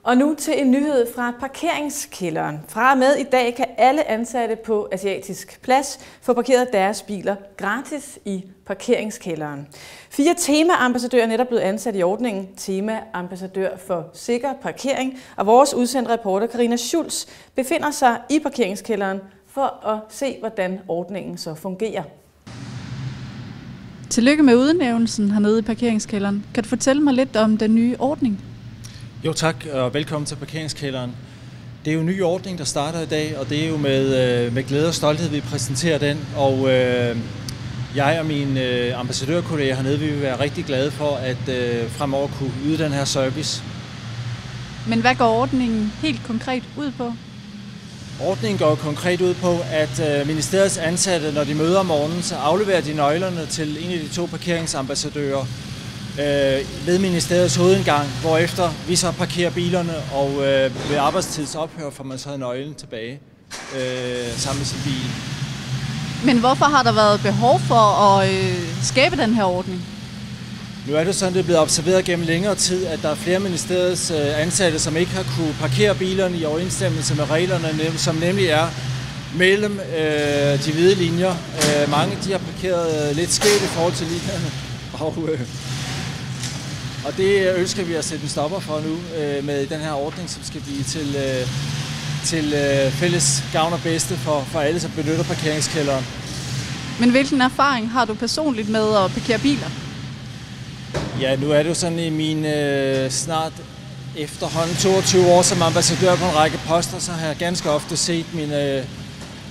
Og nu til en nyhed fra parkeringskælderen. Fra og med i dag kan alle ansatte på Asiatisk Plads få parkeret deres biler gratis i parkeringskælderen. 4 temaambassadører er netop blevet ansat i ordningen. Temaambassadør for sikker parkering. Og vores udsendte reporter Karina Schulz befinder sig i parkeringskælderen for at se, hvordan ordningen så fungerer. Tillykke med udnævnelsen hernede i parkeringskælderen. Kan du fortælle mig lidt om den nye ordning? Jo tak, og velkommen til parkeringskælderen. Det er jo en ny ordning, der starter i dag, og det er jo med glæde og stolthed, vi præsenterer den. Og jeg og mine ambassadørkolleger hernede vil være rigtig glade for at fremover kunne yde den her service. Men hvad går ordningen helt konkret ud på? Ordningen går konkret ud på, at ministeriets ansatte, når de møder om morgenen, så afleverer de nøglerne til en af de 2 parkeringsambassadører ved ministeriets hovedindgang, hvorefter vi så parkerer bilerne, og ved arbejdstidsophør får man så nøglen tilbage sammen med sin bil. Men hvorfor har der været behov for at skabe den her ordning? Nu er det sådan, det er blevet observeret gennem længere tid, at der er flere ministeriets ansatte, som ikke har kunne parkere bilerne i overensstemmelse med reglerne, som nemlig er mellem de hvide linjer. Mange de har parkeret lidt skævt i forhold til linjerne, og det ønsker vi at sætte en stopper for nu med den her ordning, som skal blive til fælles gavn og bedste for alle, som benytter parkeringskælderen. Men hvilken erfaring har du personligt med at parkere biler? Ja, nu er det jo sådan i mine snart efterhånden 22 år som ambassadør på en række poster, så har jeg ganske ofte set min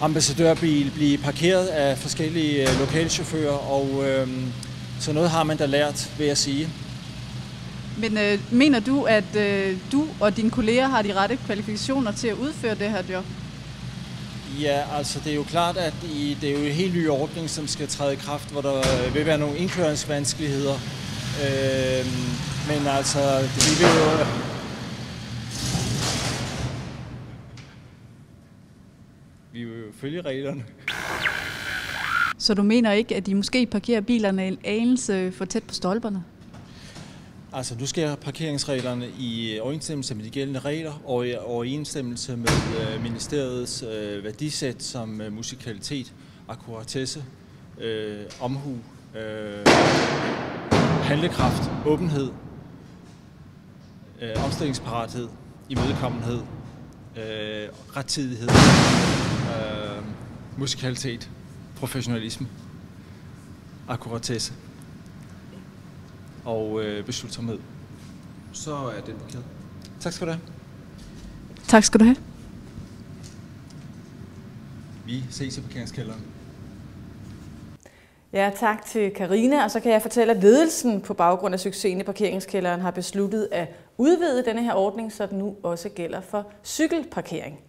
ambassadørbil blive parkeret af forskellige lokalchauffører, og så noget har man da lært, vil jeg sige. Men mener du, at du og dine kolleger har de rette kvalifikationer til at udføre det her job? Ja, altså det er jo klart, at det er jo en helt ny ordning, som skal træde i kraft, hvor der vil være nogle indkøringsvanskeligheder. Men altså, vi vil jo... Vi vil jo følge reglerne. Så du mener ikke, at de måske parkerer bilerne en anelse for tæt på stolperne? Altså, nu skal parkeringsreglerne i overensstemmelse med de gældende regler og i overensstemmelse med ministeriets værdisæt som musikalitet, akkuratesse, omhu, handlekraft, åbenhed, omstillingsparathed, imødekommenhed, rettidighed, musikalitet, professionalisme, akkuratesse og beslutsomhed. Så er den parkeret. Tak skal du have. Tak skal du have. Vi ses i parkeringskælderen. Ja, tak til Karina, og så kan jeg fortælle, at ledelsen på baggrund af succesen i parkeringskælderen har besluttet at udvide denne her ordning, så den nu også gælder for cykelparkering.